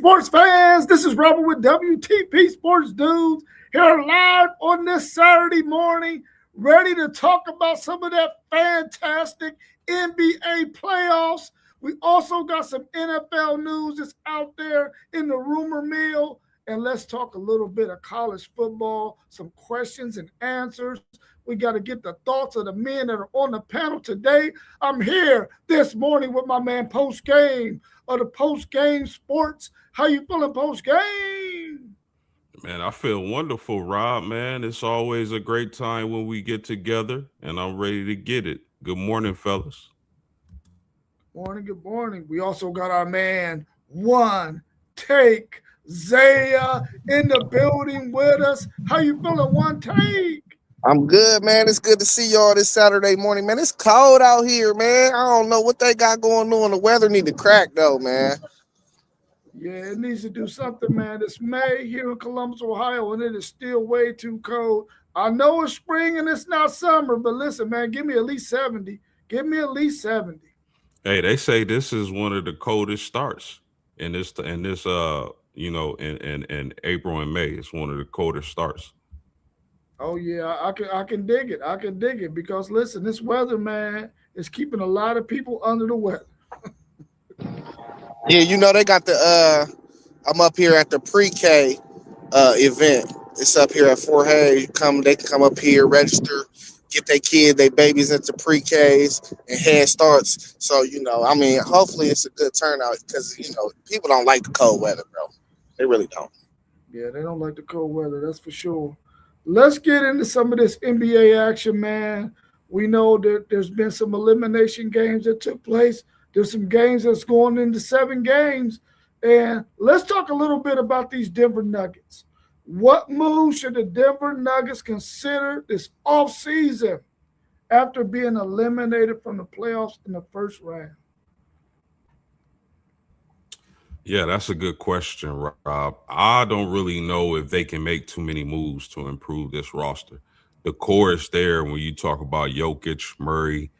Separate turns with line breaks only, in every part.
sports fans, this is Robert with WTP Sports Dudes here live on this Saturday morning, ready to talk about some of that fantastic NBA playoffs. We also got some NFL news that's out there in the rumor mill, and let's talk a little bit of college football, some questions and answers. We got to get the thoughts of the men that are on the panel today. I'm here this morning with my man Post Game of the Post Game Sports. How you feeling, Post Game?
Man, I feel wonderful, Rob, man. It's always a great time when we get together, and I'm ready to get it. Good morning, fellas.
Morning, good morning. We also got our man, One Take Zaya, in the building with us. How you feeling, One Take?
I'm good, man. It's good to see y'all this Saturday morning, man. It's cold out here, man. I don't know what they got going on. The weather need to crack, though, man.
Yeah, it needs to do something, man. It's May here in Columbus, Ohio, and it is still way too cold. I know it's spring and it's not summer, but listen, man, give me at least 70. Give me at least 70.
Hey, they say this is one of the coldest starts in April and May. It's one of the coldest starts.
Oh yeah, I can dig it. I can dig it because listen, this weather, man, is keeping a lot of people under the weather.
Yeah, they got I'm up here at the pre-K event. It's up here at Fort Hayes. They can come up here, register, get their babies into pre-Ks and head starts. So, hopefully it's a good turnout because, people don't like the cold weather, bro. They really don't.
Yeah, they don't like the cold weather, that's for sure. Let's get into some of this NBA action, man. We know that there's been some elimination games that took place. There's some games that's going into 7 games. And let's talk a little bit about these Denver Nuggets. What moves should the Denver Nuggets consider this offseason after being eliminated from the playoffs in the first round?
Yeah, that's a good question, Rob. I don't really know if they can make too many moves to improve this roster. The core is there when you talk about Jokic, Murray,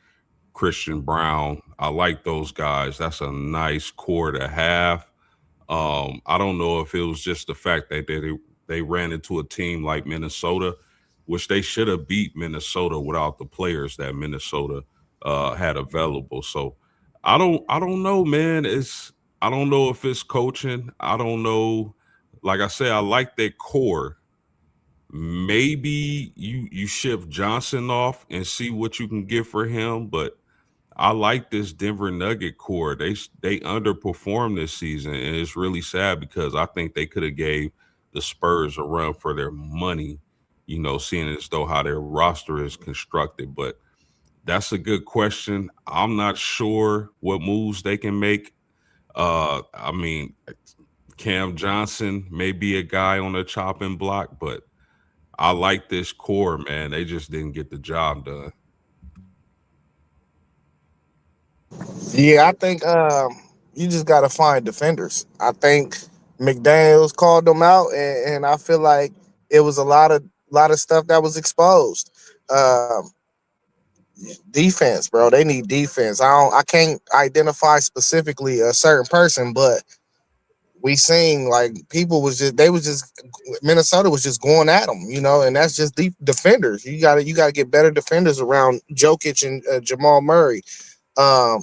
Christian Brown. I like those guys. That's a nice core to have. I don't know if it was just the fact that they ran into a team like Minnesota, which they should have beat Minnesota without the players that Minnesota had available. So I don't know, man. I don't know if it's coaching. I don't know. Like I said, I like their core. Maybe you ship Johnson off and see what you can get for him, but I like this Denver Nugget core. They underperformed this season, and it's really sad because I think they could have gave the Spurs a run for their money. Seeing as though how their roster is constructed. But that's a good question. I'm not sure what moves they can make. I mean, Cam Johnson may be a guy on the chopping block, but I like this core, man. They just didn't get the job done.
Yeah, I think you just got to find defenders. I think McDaniels called them out, and I feel like it was a lot of stuff that was exposed. Um, Defense, bro. They need defense. I can't identify specifically a certain person, but we seen like Minnesota was just going at them, and that's just deep defenders. You gotta get better defenders around Jokic and Jamal Murray. Um,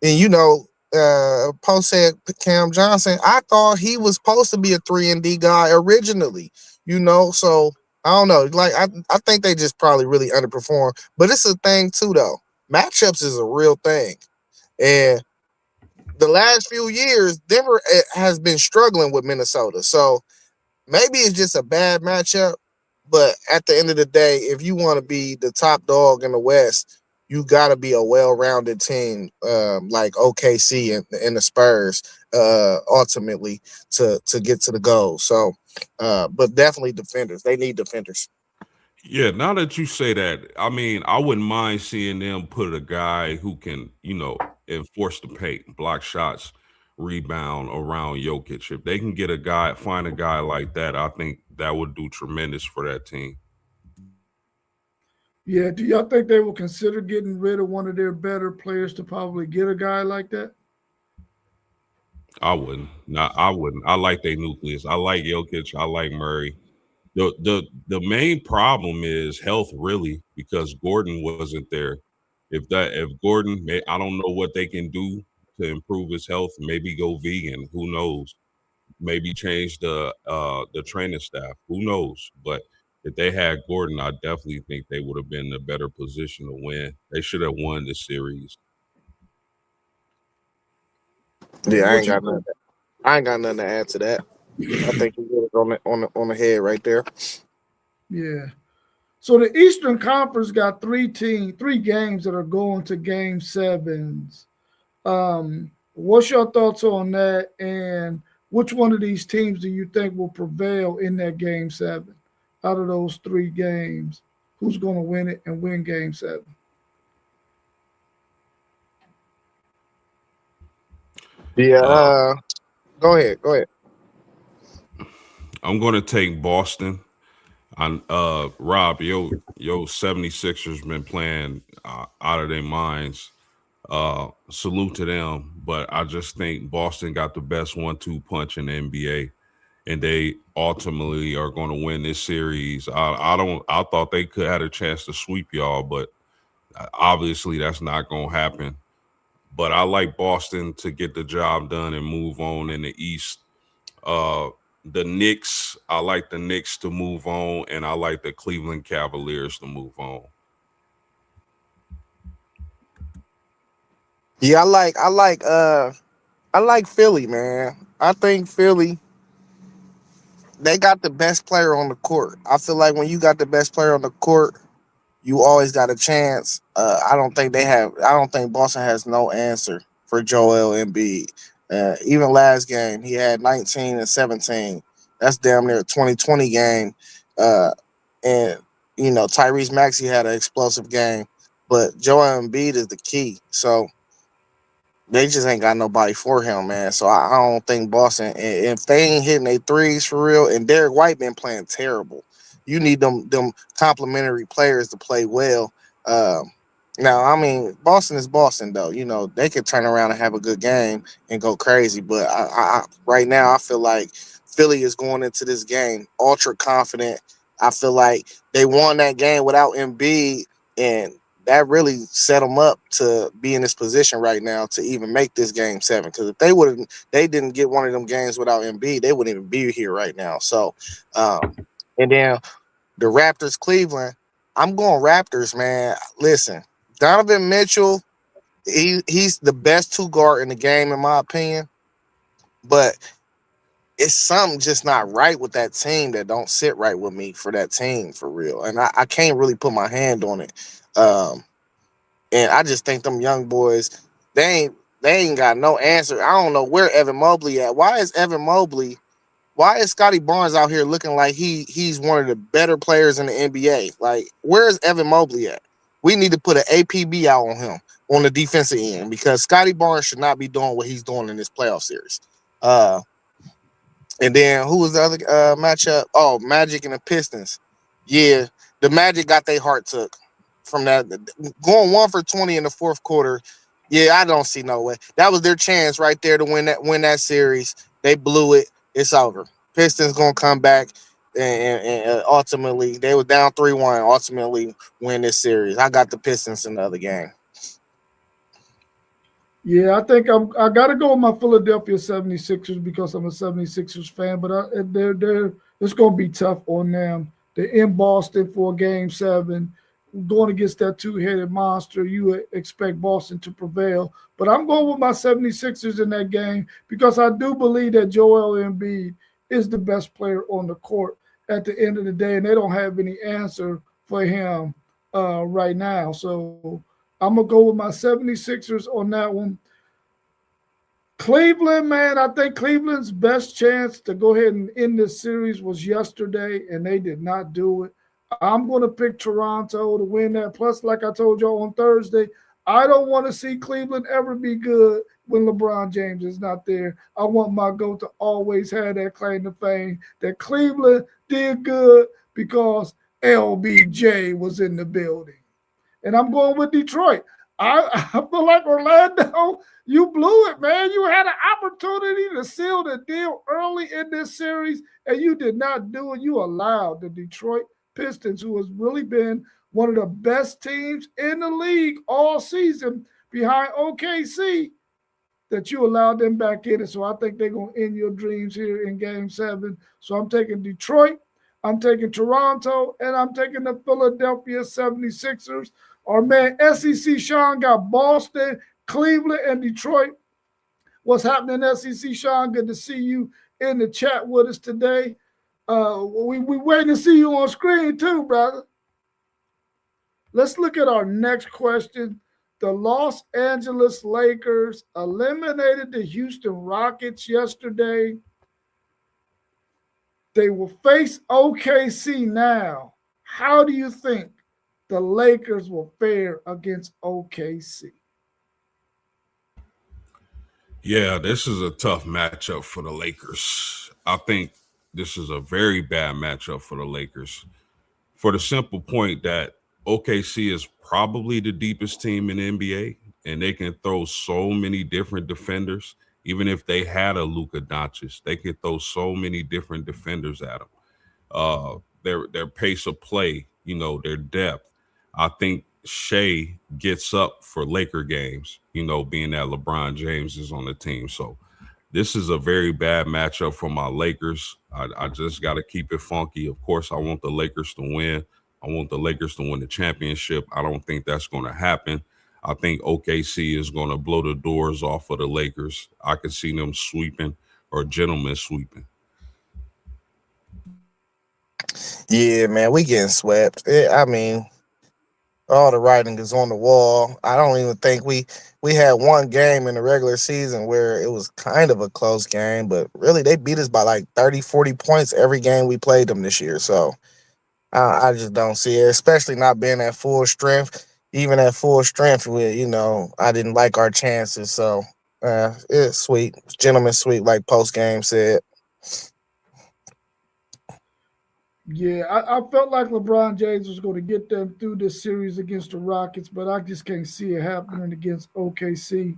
and Post said Cam Johnson. I thought he was supposed to be a 3-and-D guy originally, so I don't know. Like I think they just probably really underperform. But it's a thing too, though. Matchups is a real thing, and the last few years, Denver has been struggling with Minnesota. So maybe it's just a bad matchup. But at the end of the day, if you want to be the top dog in the West, you got to be a well-rounded team like OKC and the Spurs ultimately to get to the goal. So, but definitely defenders. They need defenders.
Yeah, now that you say that, I mean, I wouldn't mind seeing them put a guy who can, enforce the paint, block shots, rebound around Jokic. If they can find a guy like that, I think that would do tremendous for that team.
Yeah, do y'all think they will consider getting rid of one of their better players to probably get a guy like that?
I wouldn't. Not. I wouldn't. I like their nucleus. I like Jokic. I like Murray. The main problem is health, really, because Gordon wasn't there. If Gordon, I don't know what they can do to improve his health. Maybe go vegan. Who knows? Maybe change the training staff. Who knows? But if they had Gordon, I definitely think they would have been in a better position to win. They should have won the series.
Yeah,
What you think?
I ain't got nothing to add to that. I think you hit it on the head right there.
Yeah. So the Eastern Conference got three games that are going to game sevens. What's your thoughts on that? And which one of these teams do you think will prevail in that game seven? Out of those three games, who's going to win it and win game seven?
Yeah,
Uh,
go ahead.
I'm going to take Boston. Rob, yo 76ers been playing out of their minds. Salute to them, but I just think Boston got the best 1-2 punch in the NBA, and they ultimately are going to win this series. I thought they could have a chance to sweep y'all, but obviously that's not going to happen. But I like Boston to get the job done and move on in the East. Uh, the Knicks, I like the Knicks to move on, and I like the Cleveland Cavaliers to move on.
Yeah, I like Philly, man. I think Philly, they got the best player on the court. I feel like when you got the best player on the court, you always got a chance. I don't think Boston has no answer for Joel Embiid. Even last game, he had 19 and 17. That's damn near a 2020 game. Uh, and Tyrese Maxey had an explosive game, but Joel Embiid is the key. So they just ain't got nobody for him, man. So I don't think Boston. If they ain't hitting their threes for real, and Derek White been playing terrible, you need them complementary players to play well. Now, I mean, Boston is Boston, though. They could turn around and have a good game and go crazy. But right now, I feel like Philly is going into this game ultra confident. I feel like they won that game without Embiid, and that really set them up to be in this position right now to even make this game seven. Because if they didn't get one of them games without Embiid, they wouldn't even be here right now. So, and then the Raptors, Cleveland. I'm going Raptors, man. Listen, Donovan Mitchell, he's the best two guard in the game, in my opinion. But it's something just not right with that team that don't sit right with me for that team for real. And I can't really put my hand on it. And I just think them young boys, they ain't got no answer. I don't know where Evan Mobley at. Why is Scotty Barnes out here looking like he's one of the better players in the NBA? Like, where's Evan Mobley at? We need to put an APB out on him on the defensive end because Scotty Barnes should not be doing what he's doing in this playoff series. And then who was the other matchup? Oh, Magic and the Pistons. Yeah, the Magic got their heart took from that. Going 1 for 20 in the fourth quarter. Yeah, I don't see no way. That was their chance right there to win that series. They blew it. It's over. Pistons gonna come back and ultimately they were down 3-1. Ultimately win this series. I got the Pistons in the other game.
Yeah, I think I got to go with my Philadelphia 76ers because I'm a 76ers fan, but it's going to be tough on them. They're in Boston for game seven, going against that two-headed monster. You expect Boston to prevail, but I'm going with my 76ers in that game because I do believe that Joel Embiid is the best player on the court at the end of the day, and they don't have any answer for him right now. So I'm going to go with my 76ers on that one. Cleveland, man, I think Cleveland's best chance to go ahead and end this series was yesterday, and they did not do it. I'm going to pick Toronto to win that. Plus, like I told y'all on Thursday, I don't want to see Cleveland ever be good when LeBron James is not there. I want my GOAT to always have that claim to fame that Cleveland did good because LBJ was in the building. And I'm going with Detroit. I feel like Orlando, you blew it, man. You had an opportunity to seal the deal early in this series, and you did not do it. You allowed the Detroit Pistons, who has really been one of the best teams in the league all season behind OKC, that you allowed them back in it. So I think they're going to end your dreams here in game 7. So I'm taking Detroit, I'm taking Toronto, and I'm taking the Philadelphia 76ers. Our man SEC Sean got Boston, Cleveland, and Detroit. What's happening, SEC Sean? Good to see you in the chat with us today. We waiting to see you on screen too, brother. Let's look at our next question. The Los Angeles Lakers eliminated the Houston Rockets yesterday. They will face OKC now. How do you think the Lakers will fare against OKC?
Yeah, this is a tough matchup for the Lakers. I think this is a very bad matchup for the Lakers for the simple point that OKC is probably the deepest team in the NBA, and they can throw so many different defenders. Even if they had a Luka Doncic, they could throw so many different defenders at them. Their pace of play, their depth. I think Shea gets up for Laker games, being that LeBron James is on the team. So this is a very bad matchup for my Lakers. I just got to keep it funky. Of course, I want the Lakers to win. I want the Lakers to win the championship. I don't think that's going to happen. I think OKC is going to blow the doors off of the Lakers. I can see them sweeping or gentlemen sweeping.
Yeah, man, we getting swept. I mean, all the writing is on the wall. I don't even think we had one game in the regular season where it was kind of a close game, but really they beat us by like 30, 40 points every game we played them this year. So I just don't see it, especially not being at full strength. Even at full strength, I didn't like our chances. So it's sweet. Gentlemen sweet, like post game said.
Yeah, I felt like LeBron James was going to get them through this series against the Rockets, but I just can't see it happening against OKC.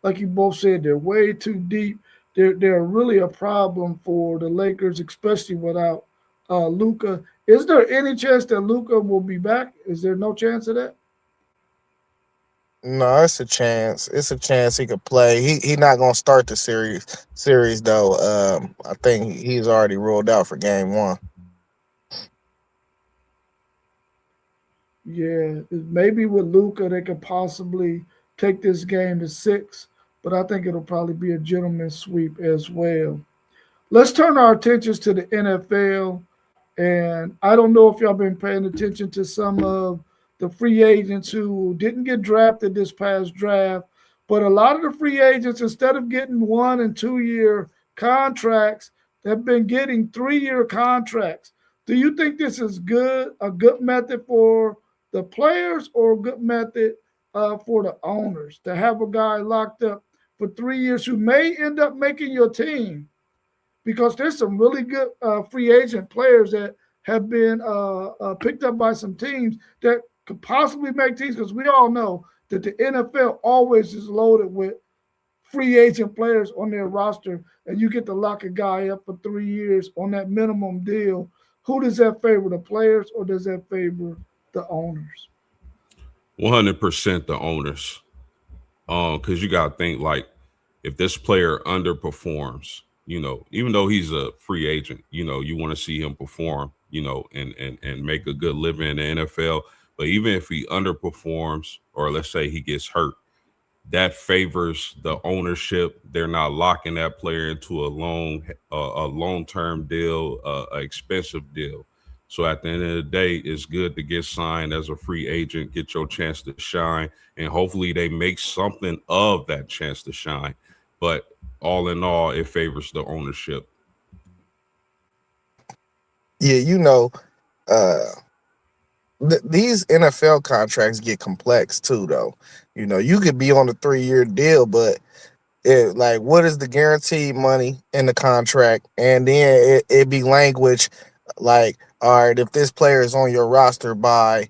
Like you both said, they're way too deep. They're really a problem for the Lakers, especially without Luka. Is there any chance that Luka will be back? Is there no chance of that?
No, it's a chance. It's a chance he could play. He not gonna start the series though. I think he's already ruled out for game 1.
Yeah, maybe with Luka they could possibly take this game to 6, but I think it'll probably be a gentleman's sweep as well. Let's turn our attentions to the NFL. And I don't know if y'all been paying attention to some of the free agents who didn't get drafted this past draft, but a lot of the free agents, instead of getting 1 and 2 year contracts, they've been getting 3-year contracts. Do you think this is a good method for the players or a good method for the owners to have a guy locked up for 3 years who may end up making your team? Because there's some really good free agent players that have been picked up by some teams that could possibly make teams, because we all know that the NFL always is loaded with free agent players on their roster, and you get to lock a guy up for 3 years on that minimum deal. Who does that favor, the players, or does that favor the owners?
100% the owners. Because you got to think, like, if this player underperforms, even though he's a free agent, you want to see him perform, and make a good living in the NFL. But even if he underperforms, or let's say he gets hurt, that favors the ownership. They're not locking that player into a long-term deal, an expensive deal. So at the end of the day, it's good to get signed as a free agent, get your chance to shine, and hopefully they make something of that chance to shine. But all in all, it favors the ownership.
Yeah, these NFL contracts get complex too, though. You could be on a 3-year deal, but what is the guaranteed money in the contract? And then it be language like, all right, if this player is on your roster by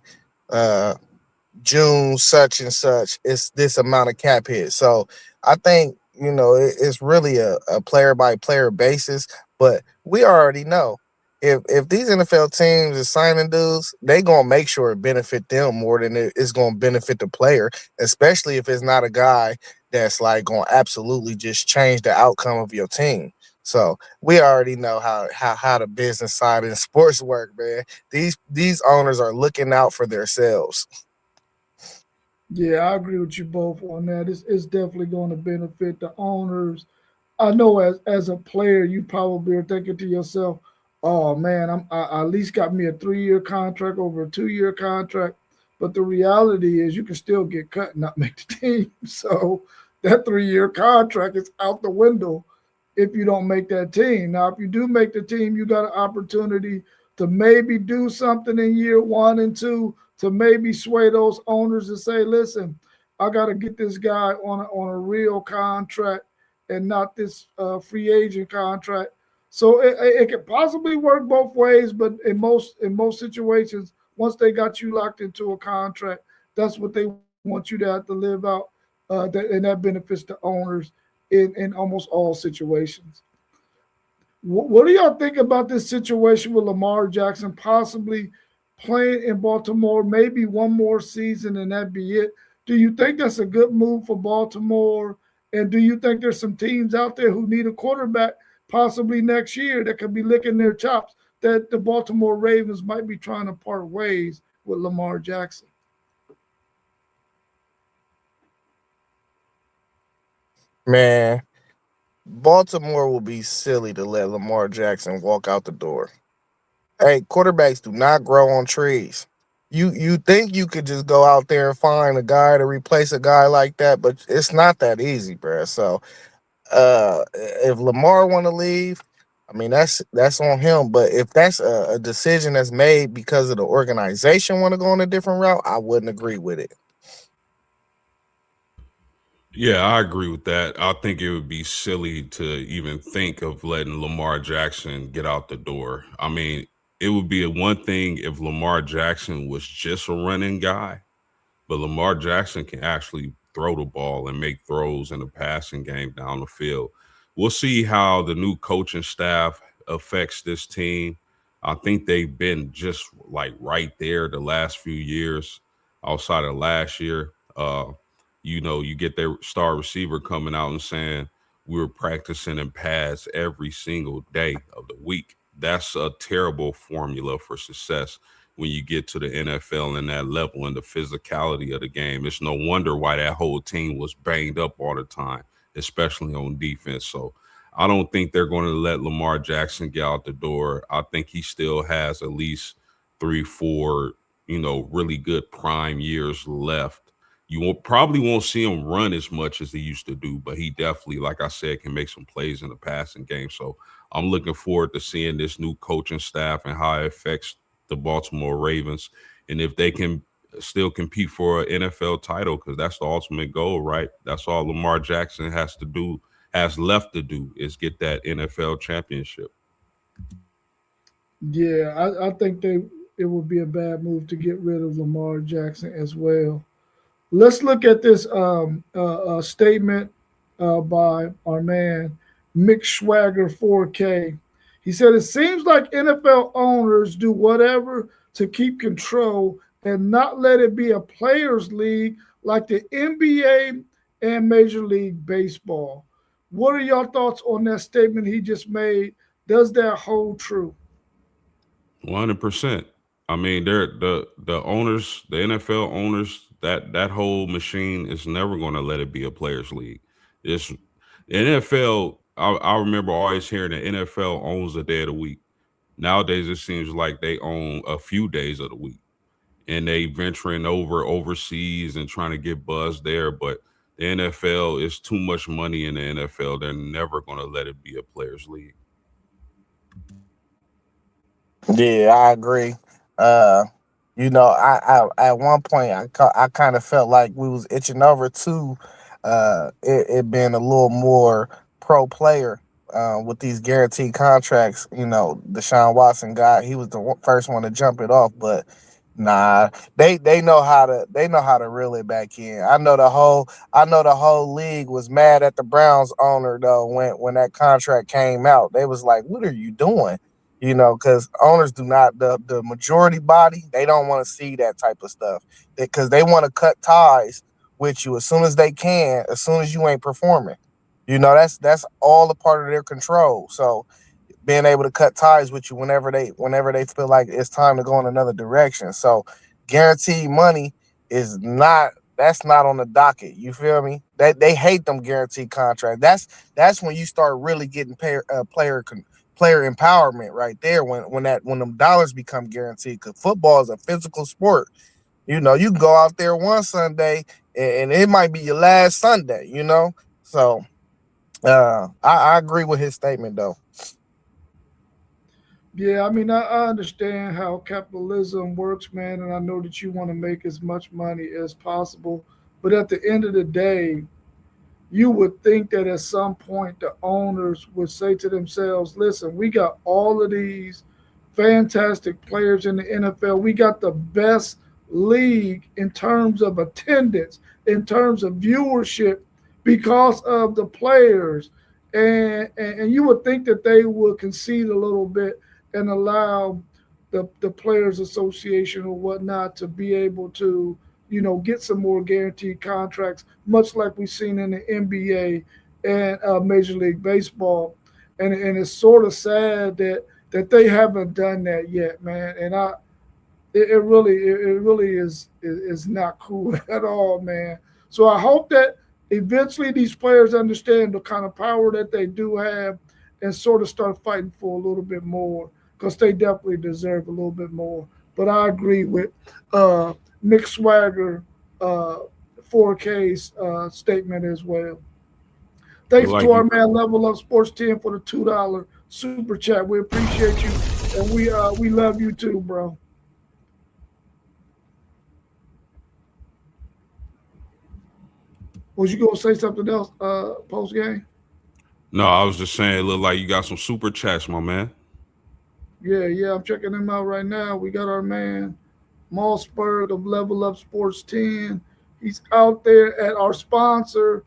June such and such, it's this amount of cap hit. So I think it's really a player by player basis. But we already know if these NFL teams is signing dudes, they gonna make sure it benefit them more than it's gonna benefit the player, especially if it's not a guy that's like gonna absolutely just change the outcome of your team. So we already know how the business side and sports work, man. These owners are looking out for themselves.
Yeah, I agree with you both on that. It's definitely going to benefit the owners. I know as a player, you probably are thinking to yourself, "Oh man, I at least got me a 3 year contract over a 2 year contract." But the reality is, you can still get cut and not make the team. So that 3 year contract is out the window if you don't make that team. Now, if you do make the team, you got an opportunity to maybe do something in year 1 and 2 to maybe sway those owners and say, "Listen, I got to get this guy on a real contract and not this free agent contract." So it could possibly work both ways, but in most situations, once they got you locked into a contract, that's what they want you to have to live out, and that benefits the owners in almost all situations. What do y'all think about this situation with Lamar Jackson possibly playing in Baltimore, maybe one more season and that be it? Do you think that's a good move for Baltimore? And do you think there's some teams out there who need a quarterback possibly next year that could be licking their chops that the Baltimore Ravens might be trying to part ways with Lamar Jackson?
Man, Baltimore will be silly to let Lamar Jackson walk out the door. Hey, quarterbacks do not grow on trees. You think you could just go out there and find a guy to replace a guy like that, but it's not that easy, bro. So if Lamar want to leave, I mean that's on him. But if that's a decision that's made because of the organization want to go on a different route, I wouldn't agree with it.
Yeah, I agree with that. I think it would be silly to even think of letting Lamar Jackson get out the door. I mean, it would be a one thing if Lamar Jackson was just a running guy, but Lamar Jackson can actually throw the ball and make throws in the passing game down the field. We'll see how the new coaching staff affects this team. I think they've been just like right there the last few years, outside of last year. You get their star receiver coming out and saying we were practicing in pads every single day of the week. That's a terrible formula for success when you get to the NFL and that level and the physicality of the game. It's no wonder why that whole team was banged up all the time, especially on defense. So I don't think they're going to let Lamar Jackson get out the door. I think he still has at least 3, 4, really good prime years left. Probably won't see him run as much as he used to do, but he definitely, like I said, can make some plays in the passing game. So I'm looking forward to seeing this new coaching staff and how it affects the Baltimore Ravens, and if they can still compete for an NFL title, because that's the ultimate goal, right? That's all Lamar Jackson has left to do is get that NFL championship.
Yeah, I think it would be a bad move to get rid of Lamar Jackson as well. Let's look at this statement by our man Mick Swagger 4K. He said it seems like NFL owners do whatever to keep control and not let it be a players' league like the NBA and Major League Baseball. What are your thoughts on that statement he just made? Does that hold true?
100%. I mean, they're the owners, the NFL owners. That whole machine is never going to let it be a players' league. It's the NFL. I remember always hearing the NFL owns a day of the week. Nowadays, it seems like they own a few days of the week, and they venturing over overseas and trying to get buzz there. But the NFL is too much money in the NFL. They're never going to let it be a players' league.
Yeah, I agree. Uh, I at one point I kind of felt like we was itching over to it being a little more pro player with these guaranteed contracts. Deshaun Watson guy, he was the first one to jump it off, but Nah, they know how to reel it back in. I know the whole league was mad at the Browns owner though when that contract came out. They was like, "What are you doing?" You know, because owners do not the majority body they don't want to see that type of stuff because they want to cut ties with you as soon as they can, as soon as you ain't performing. You know, that's all a part of their control. So being able to cut ties with you whenever they feel like it's time to go in another direction. So guaranteed money is not that's not on the docket. You feel me? They hate them guaranteed contracts. That's when you start really getting player empowerment right there when them dollars become guaranteed. Because football is a physical sport. You know, you can go out there one Sunday and it might be your last Sunday. You know, so I agree with his statement though.
Yeah, I mean, I understand how capitalism works, man, and I know that you want to make as much money as possible. But at the end of the day, you would think that at some point the owners would say to themselves, listen, we got all of these fantastic players in the NFL. We got the best league in terms of attendance, in terms of viewership, because of the players. And you would think that they would concede a little bit and allow the Players Association or whatnot to be able to, get some more guaranteed contracts, much like we've seen in the NBA and Major League Baseball. And it's sort of sad that they haven't done that yet, man. And it really is not cool at all, man. So I hope that eventually these players understand the kind of power that they do have and sort of start fighting for a little bit more because they definitely deserve a little bit more. But I agree with uh, Mick Swagger, uh, 4K's statement as well.
But
Thanks to
like
our
you,
man Level Up Sports 10 for the $2 super chat. We appreciate you, and we love you too, bro. Was you gonna say something else, post game?
no, I was just saying, it look like you got some super chats, my man.
Yeah, yeah, I'm checking them out right now. We got our man Mossberg of Level Up Sports 10. He's out there at our sponsor,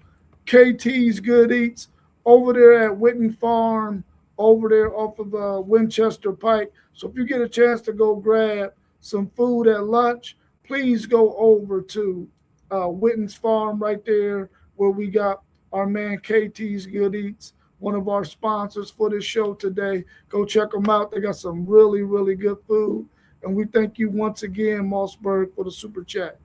KT's Good Eats, over there at Witten Farm, over there off of Winchester Pike. So if you get a chance to go grab some food at lunch, please go over to Witten's Farm right there where we got our man KT's Good Eats, one of our sponsors for this show today. Go check them out. They got some really, really good food. And we thank you once again, Mossberg, for the super chat.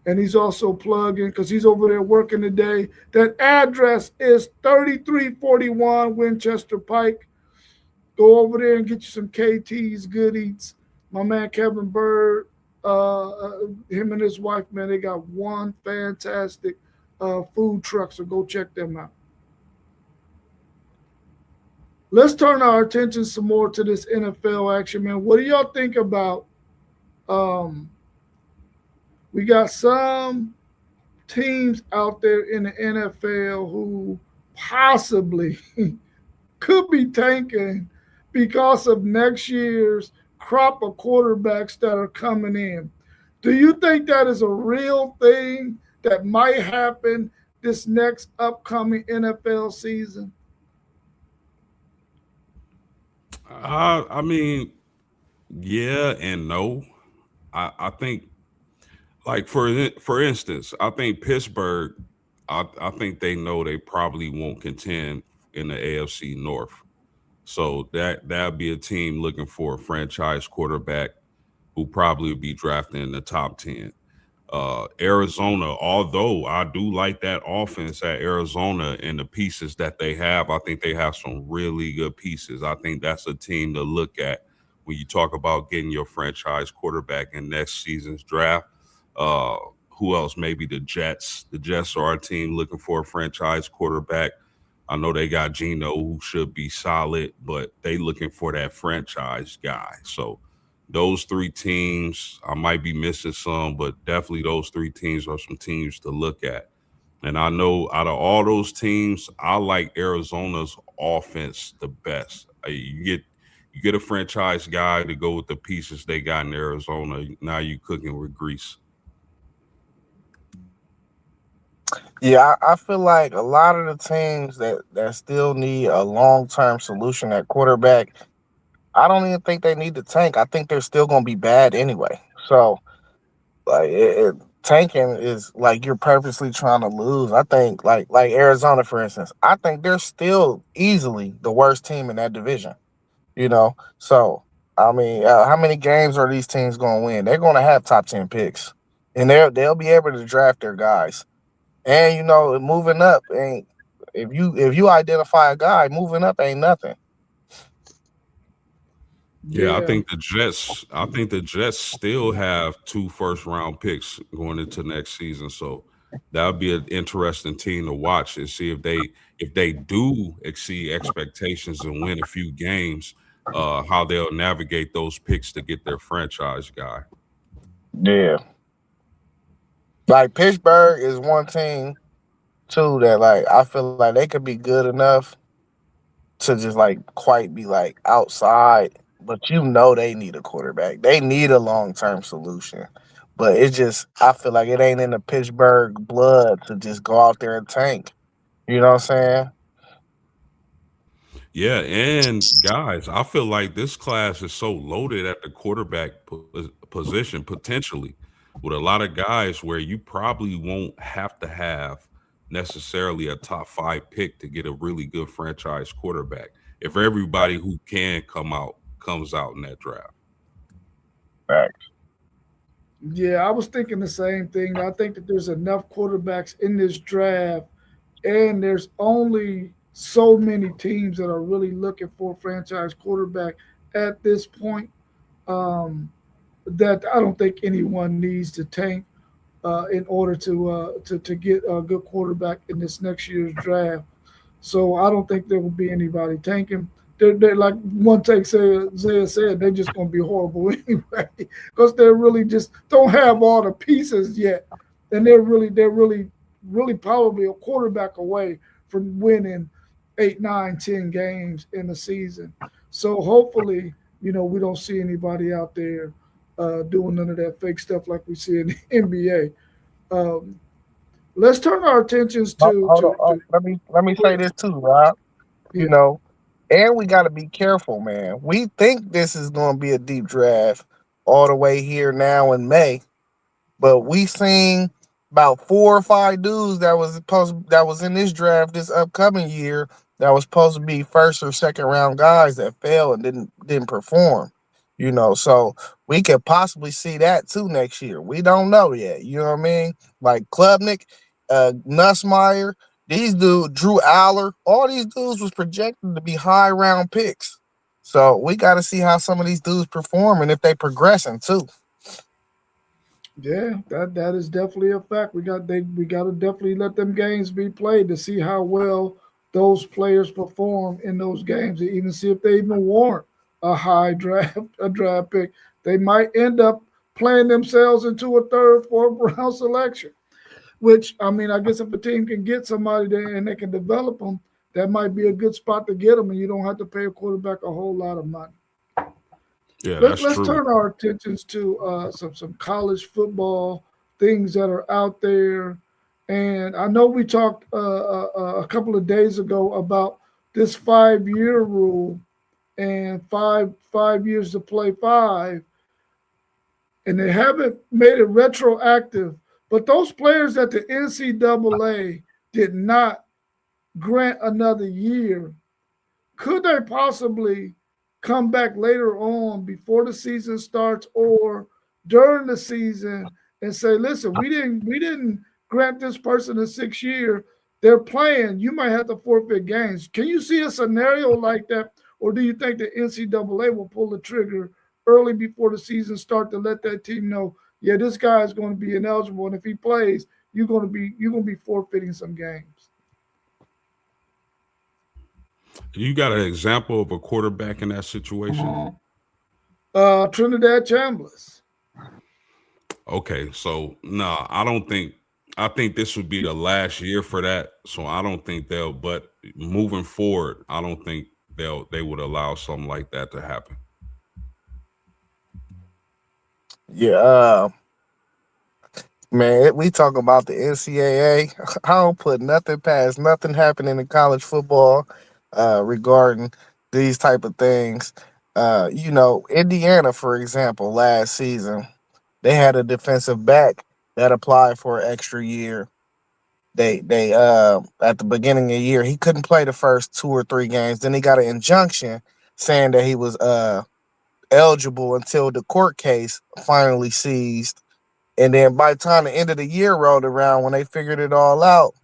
And he's also plugging because he's over there working today. That address is 3341 Winchester Pike. Go over there and get you some KT's Good Eats. My man Kevin Bird, him and his wife, man, they got one fantastic food truck. So go check them out. Let's turn our attention some more to this NFL action, man. What do y'all think about? Um, we got some teams out there in the NFL who possibly could be tanking because of next year's crop of quarterbacks that are coming in. Do you think that is a real thing that might happen this next upcoming NFL season?
I mean, yeah and no. I think, like for instance, I think Pittsburgh. I think they know they probably won't contend in the AFC North. So that'd be a team looking for a franchise quarterback who probably would be drafted in the top 10. Arizona, although I do like that offense at Arizona and the pieces that they have, I think they have some really good pieces. I think that's a team to look at when you talk about getting your franchise quarterback in next season's draft. Uh, who else? Maybe the Jets. The Jets are a team looking for a franchise quarterback. I know they got Geno, who should be solid, but they looking for that franchise guy. So those three teams, I might be missing some, but definitely those three teams are some teams to look at. And I know out of all those teams, I like Arizona's offense the best. You You get a franchise guy to go with the pieces they got in Arizona. Now you cooking with grease.
Yeah, I feel like a lot of the teams that still need a long term solution at quarterback, I don't even think they need to tank. I think they're still going to be bad anyway. So like tanking is like you're purposely trying to lose. I think like Arizona, for instance, I think they're still easily the worst team in that division. So I mean, how many games are these teams going to win? They're going to have top 10 picks, and they'll be able to draft their guys. And moving up ain't if you identify a guy, moving up ain't nothing.
Yeah,
Yeah,
I think the Jets still have 2 first-round picks going into next season. So that would be an interesting team to watch and see if they do exceed expectations and win a few games, how they'll navigate those picks to get their franchise guy.
Yeah. Like Pittsburgh is one team too that like I feel like they could be good enough to just like quite be like outside, but they need a quarterback. They need a long term solution. But it just I feel like it ain't in the Pittsburgh blood to just go out there and tank. You know what I'm saying?
Yeah, and guys, I feel like this class is so loaded at the quarterback position potentially with a lot of guys where you probably won't have to have necessarily a top 5 pick to get a really good franchise quarterback if everybody who can come out comes out in that draft.
Facts.
yeah. I was thinking the same thing. I think that there's enough quarterbacks in this draft, and there's only so many teams that are really looking for a franchise quarterback at this point. Um, that I don't think anyone needs to tank in order to get a good quarterback in this next year's draft. So I don't think there will be anybody tanking. They're like one take Zaya said, they're just going to be horrible anyway because they really just don't have all the pieces yet, and really probably a quarterback away from winning 8, 9, 10 games in the season. So hopefully, we don't see anybody out there doing none of that fake stuff like we see in the NBA. Let's turn our attentions to
Hold on. Let me say this too, Rob. You
yeah.
know, and we got to be careful, man. We think this is going to be a deep draft all the way here now in May, but we seen about 4 or 5 dudes that was in this draft this upcoming year that was supposed to be first or second round guys that fell and didn't perform. So we could possibly see that too next year. We don't know yet. You know what I mean? Like Klubnik, Nussmeyer, these dudes, Drew Aller, all these dudes was projected to be high round picks. So we got to see how some of these dudes perform and if they progressing too.
Yeah, that is definitely a fact. We got to definitely let them games be played to see how well those players perform in those games, and even see if they even warrant a high draft pick. They might end up playing themselves into a third, fourth round selection. Which I mean, I guess if a team can get somebody there and they can develop them, that might be a good spot to get them, and you don't have to pay a quarterback a whole lot of money.
Yeah, that's
Let's
true.
turn our attentions to some college football things that are out there. And I know we talked a couple of days ago about this 5 year rule and five years to play five, and they haven't made it retroactive. But those players that the NCAA did not grant another year, could they possibly come back later on before the season starts or during the season and say, listen, we didn't grant this person a 6 year. They're playing. You might have to forfeit games. Can you see a scenario like that? Or do you think the NCAA will pull the trigger early before the season start to let that team know, yeah, this guy is going to be ineligible, and if he plays, you're going to be forfeiting some games.
You got an example of a quarterback in that situation?
Trinidad Chambliss.
Okay, so no, I don't think. I think this would be the last year for that. So I don't think they'll. But moving forward, I don't think they would allow something like that to happen.
Yeah, man, we talk about the NCAA. I don't put nothing past nothing happening in college football regarding these type of things. Indiana, for example, last season they had a defensive back that applied for an extra year. They at the beginning of the year he couldn't play the first 2 or 3 games. Then he got an injunction saying that he was eligible until the court case finally ceased. And then by the time the end of the year rolled around, when they figured it all out,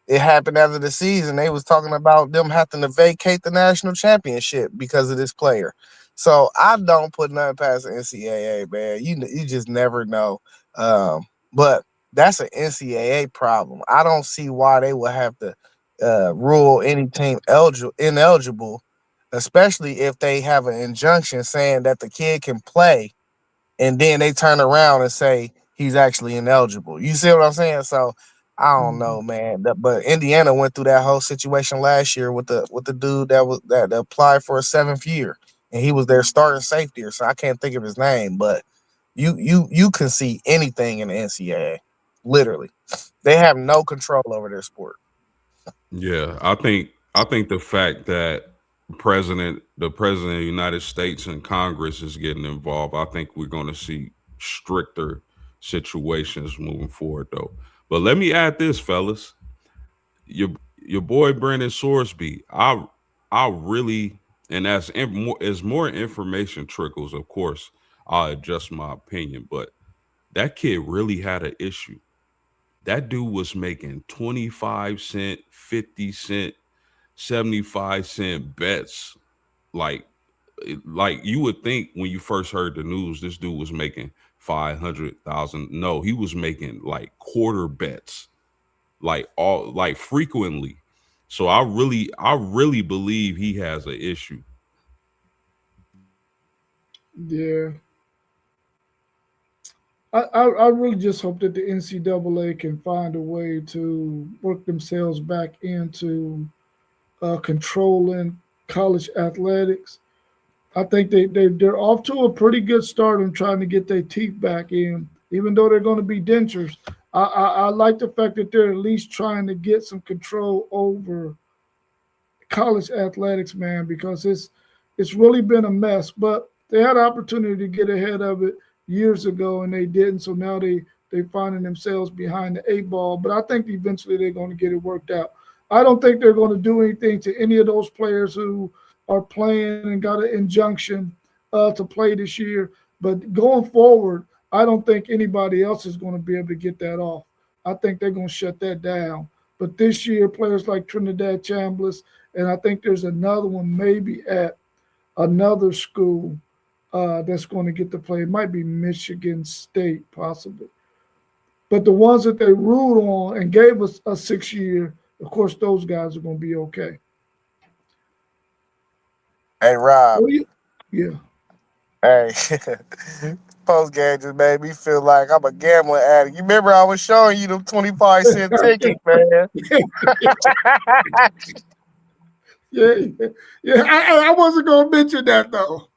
it happened after the season. They was talking about them having to vacate the national championship because of this player. So I don't put nothing past the NCAA, man. You just never know. But that's an NCAA problem. I don't see why they would have to rule any team ineligible, especially if they have an injunction saying that the kid can play and then they turn around and say he's actually ineligible. You see what I'm saying? So I don't know, man. But Indiana went through that whole situation last year with the dude that applied for a 7th year, and he was their starting safety. Or so I can't think of his name, but you can see anything in the NCAA. Literally, they have no control over their sport.
Yeah, I think the fact that the president of the United States and Congress is getting involved, I think we're going to see stricter situations moving forward, though. But let me add this, fellas. Your your boy Brandon Sorsby, I really, and as more information trickles, of course, I'll adjust my opinion. But that kid really had an issue. That dude was making 25 cent, 50 cent, 75 cent bets. Like, like you would think when you first heard the news, this dude was making 500,000. No, he was making like quarter bets, like frequently. So I really believe he has an issue.
Yeah, I really just hope that the NCAA can find a way to work themselves back into controlling college athletics. I think they're off to a pretty good start in trying to get their teeth back in, even though they're going to be dentures. I like the fact that they're at least trying to get some control over college athletics, man, because it's really been a mess. But they had an opportunity to get ahead of it years ago, and they didn't. So now they finding themselves behind the 8 ball. But I think eventually they're going to get it worked out. I don't think they're going to do anything to any of those players who are playing and got an injunction to play this year. But going forward, I don't think anybody else is going to be able to get that off. I think they're going to shut that down. But this year, players like Trinidad Chambliss, and I think there's another one maybe at another school that's going to get to play. It might be Michigan State, possibly. But the ones that they ruled on and gave us a 6 year, of course, those guys are going to be okay.
Hey Rob,
Yeah.
hey, post game just made me feel like I'm a gambling addict. You remember I was showing you them 25 cent tickets, man.
Yeah, yeah. I wasn't gonna mention that though.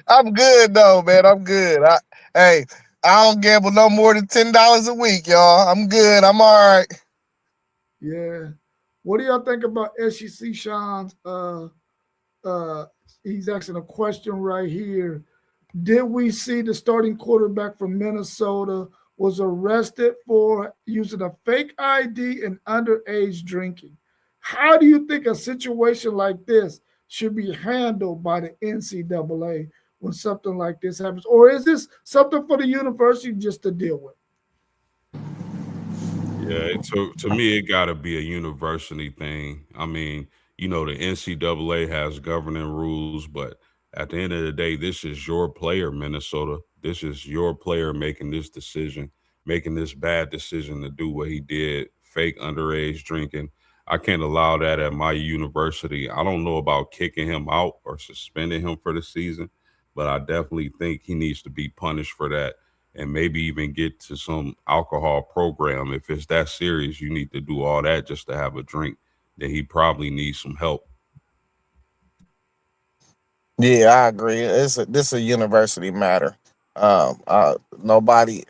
I'm good though, man. I'm good. Hey, I don't gamble no more than $10 a week, y'all. I'm good. I'm all right.
Yeah. What do y'all think about SEC Sean's? Uh, he's asking a question right here. Did we see the starting quarterback from Minnesota was arrested for using a fake ID and underage drinking? How do you think a situation like this should be handled by the NCAA when something like this happens? Or is this something for the university just to deal with?
Yeah, to me, it got to be a university thing. I mean, the NCAA has governing rules, but at the end of the day, this is your player, Minnesota. This is your player making this decision, making this bad decision to do what he did, fake underage drinking. I can't allow that at my university. I don't know about kicking him out or suspending him for the season, but I definitely think he needs to be punished for that and maybe even get to some alcohol program. If it's that serious, you need to do all that just to have a drink. Then he probably needs some help.
Yeah, I agree. This a university matter. Nobody.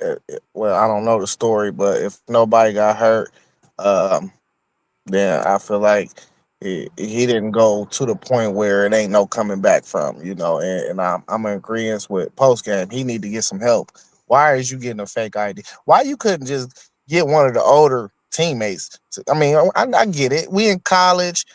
Well, I don't know the story, but if nobody got hurt, um, then I feel like he didn't go to the point where it ain't no coming back from. And I'm in agreement with post game. He need to get some help. Why is you getting a fake ID? Why you couldn't just get one of the older teammates? I mean, I get it. We in college.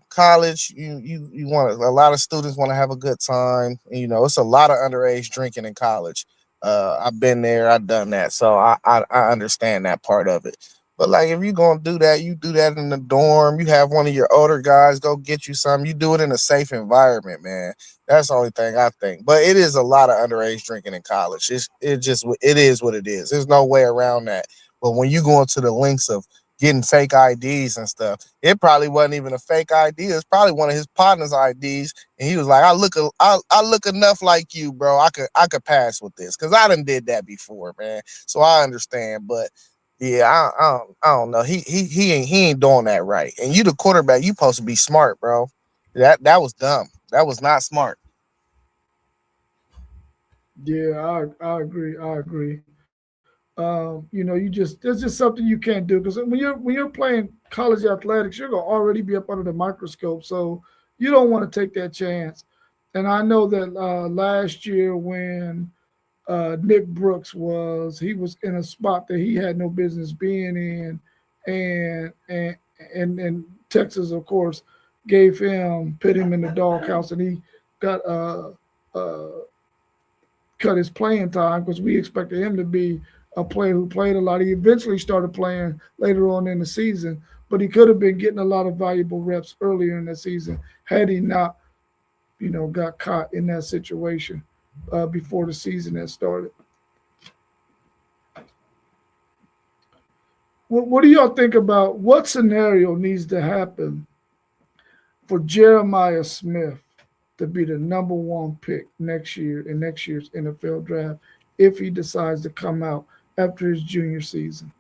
College. You want a lot of students want to have a good time. It's a lot of underage drinking in college. I've been there. I've done that, so I understand that part of it. But like if you gonna do that, you do that in the dorm. You have one of your older guys go get you some. You do it in a safe environment, man. That's the only thing I think. But it is a lot of underage drinking in college. It is what it is. There's no way around that. But when you go into the links of getting fake IDs and stuff, it probably wasn't even a fake ID. It's probably one of his partner's IDs, and he was like, I look enough like you, bro. I could pass with this because I done did that before, man. So I understand, but yeah, I don't know. He ain't doing that right. And you the quarterback, you supposed to be smart, bro. That was dumb. That was not smart.
Yeah, I agree. I agree. You just there's just something you can't do because when you're playing college athletics, you're gonna already be up under the microscope, so you don't want to take that chance. And I know that last year when Nick Brooks he was in a spot that he had no business being in, and Texas, of course, put him in the doghouse, and he got uh, cut his playing time because we expected him to be a player who played a lot. He eventually started playing later on in the season, but he could have been getting a lot of valuable reps earlier in the season had he not, got caught in that situation before the season had started. What do y'all think about what scenario needs to happen for Jeremiah Smith to be the number one pick next year in next year's NFL draft if he decides to come out after his junior season?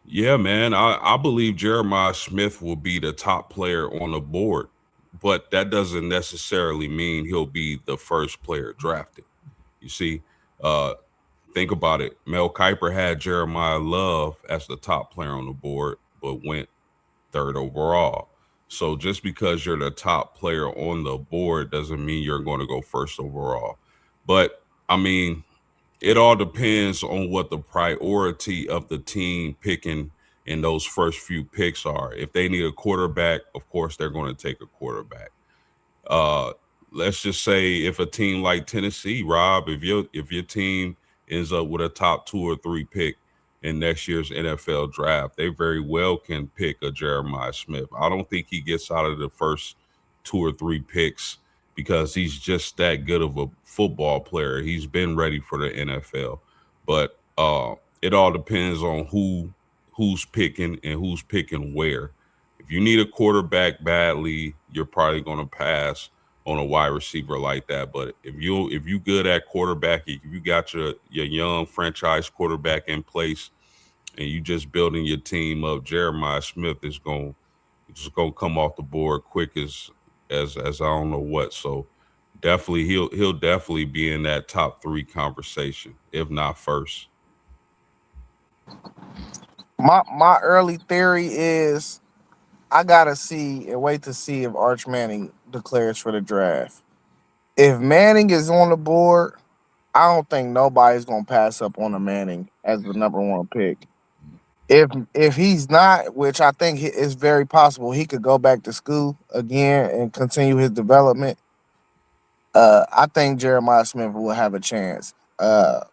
Yeah, man. I believe Jeremiah Smith will be the top player on the board, but that doesn't necessarily mean he'll be the first player drafted. You see, uh, think about it. Mel Kiper had Jeremiah Love as the top player on the board, but went third overall. So just because you're the top player on the board doesn't mean you're going to go first overall. But I mean, it all depends on what the priority of the team picking in those first few picks are. If they need a quarterback, of course they're going to take a quarterback. Uh, let's just say if a team like Tennessee, Rob, if your team ends up with a top 2 or 3 pick in next year's NFL draft, they very well can pick a Jeremiah Smith. I don't think he gets out of the first 2 or 3 picks because he's just that good of a football player. He's been ready for the NFL, but it all depends on who's picking and who's picking where. If you need a quarterback badly, you're probably going to pass on a wide receiver like that. But if you good at quarterback, if you got your young franchise quarterback in place, and you just building your team up, Jeremiah Smith is going just gonna come off the board quick as I don't know what. So definitely he'll definitely be in that top 3 conversation, if not first.
My early theory is I gotta see and wait to see if Arch Manning declares for the draft. If Manning is on the board, I don't think nobody's gonna pass up on a Manning as the number one pick. If he's not, which I think is very possible, he could go back to school again and continue his development. I think Jeremiah Smith will have a chance. Because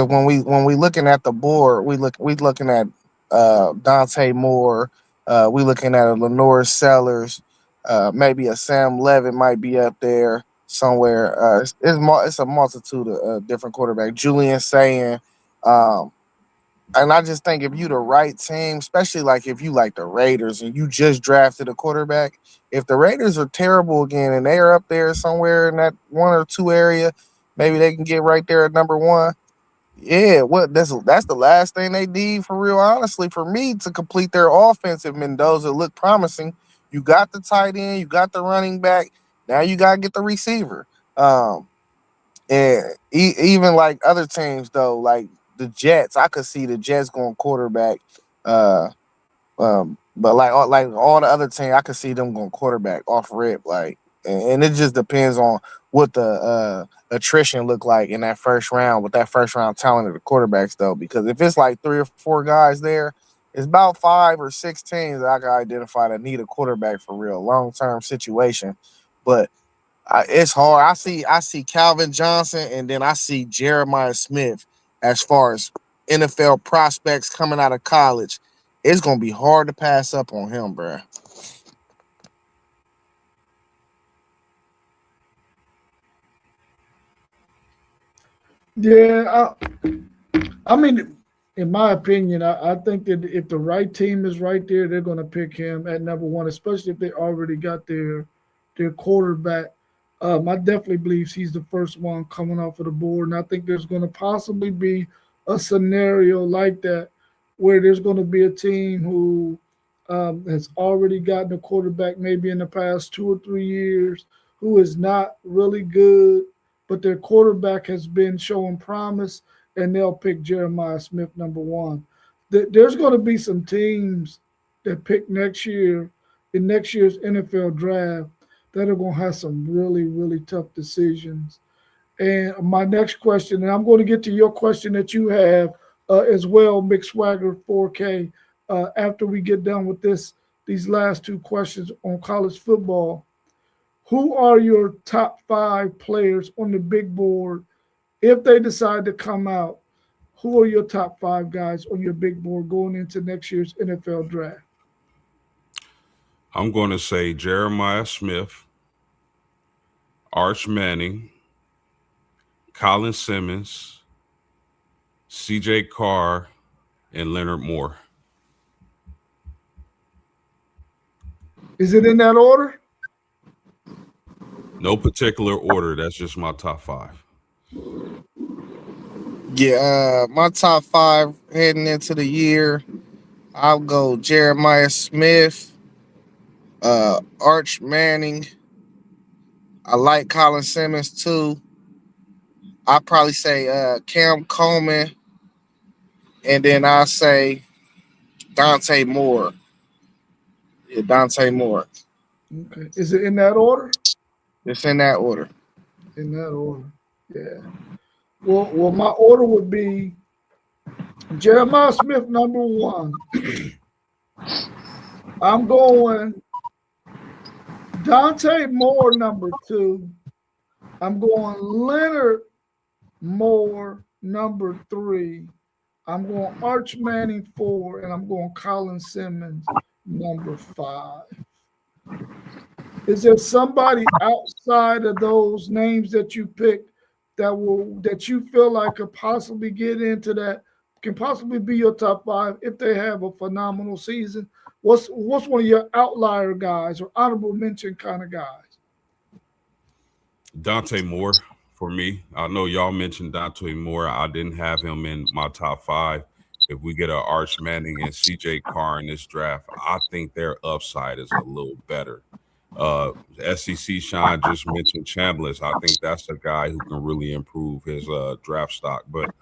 when we looking at the board, we looking at Dante Moore, we looking at a Lenore Sellers, maybe a Sam Levitt might be up there somewhere. It's a multitude of different quarterbacks. Julian saying, um, and I just think if you the right team, especially like if you like the Raiders and you just drafted a quarterback, if the Raiders are terrible again and they are up there somewhere in that 1 or 2 area, maybe they can get right there at number one. Yeah, what that's the last thing they need for real. Honestly, for me to complete their offense, if Mendoza looked promising, you got the tight end, you got the running back. Now you gotta get the receiver. Um, and even like other teams though, like the Jets, I could see the Jets going quarterback. Uh, but like all the other teams, I could see them going quarterback off rip. Like, and it just depends on what the attrition look like in that first round with that first round talent of the quarterbacks though. Because if it's like three or four guys there, it's about 5 or 6 teams that I can identify that need a quarterback for real long term situation. But it's hard. I see Calvin Johnson and then I see Jeremiah Smith as far as NFL prospects coming out of college. It's gonna be hard to pass up on him, bro.
Yeah, I mean, in my opinion, I think that if the right team is right there, they're going to pick him at number one, especially if they already got their quarterback. I definitely believe he's the first one coming off of the board, and I think there's going to possibly be a scenario like that where there's going to be a team who has already gotten a quarterback maybe in the past 2 or 3 years who is not really good, but their quarterback has been showing promise, and they'll pick Jeremiah Smith number one. There's going to be some teams that pick next year in next year's NFL draft that are going to have some really, really tough decisions. And my next question, and I'm going to get to your question that you have as well, Mick Swagger 4K, after we get done with these last two questions on college football. Who are your top 5 players on the big board if they decide to come out? Who are your top 5 guys on your big board going into next year's NFL draft?
I'm going to say Jeremiah Smith, Arch Manning, Colin Simmons, C.J. Carr, and Leonard Moore.
Is it in that order?
No particular order. That's just my top 5.
Yeah, my top 5 heading into the year, I'll go Jeremiah Smith, Arch Manning. I like Colin Simmons too. I probably say Cam Coleman, and then I'll say Dante Moore. Yeah, Dante Moore.
Okay. Is it in that order?
It's in that order.
In that order. Yeah. Well, my order would be Jeremiah Smith number one. I'm going Dante Moore number 2. I'm going Leonard Moore number 3. I'm going Arch Manning 4, and I'm going Colin Simmons number 5. Is there somebody outside of those names that you picked that you feel like could possibly get into that, can possibly be your top 5 if they have a phenomenal season? What's one of your outlier guys or honorable mention kind of guys?
Dante Moore for me. I know y'all mentioned Dante Moore. I didn't have him in my top 5. If we get an Arch Manning and C.J. Carr in this draft, I think their upside is a little better. SEC Shine just mentioned Chambliss. I think that's a guy who can really improve his draft stock. But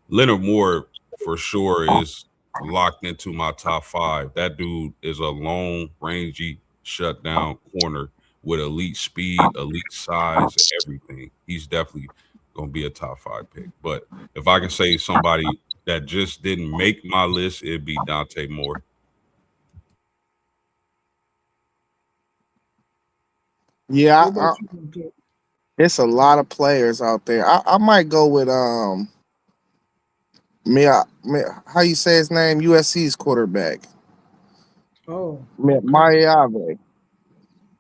Leonard Moore for sure is locked into my top 5. That dude is a long, rangy, shutdown corner with elite speed, elite size, everything. He's definitely going to be a top 5 pick. But if I can say somebody that just didn't make my list, it'd be Dante Moore.
Yeah, it's a lot of players out there. I might go with how you say his name? USC's quarterback.
Oh,
Mayave.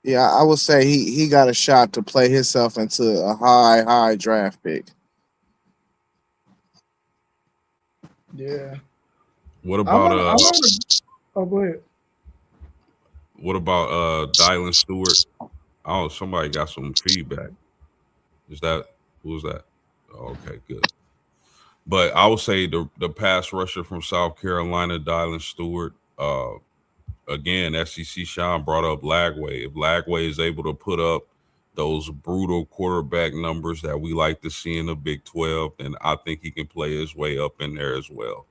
Yeah, I would say he got a shot to play himself into a high draft pick.
yeah.
What about
go ahead.
What about Dylan Stewart? Oh, somebody got some feedback. Is that who's that? Oh, okay, good. But I would say the pass rusher from South Carolina, Dylan Stewart. Again, SEC Sean brought up Lagway. If Lagway is able to put up those brutal quarterback numbers that we like to see in the Big 12, and I think he can play his way up in there as well.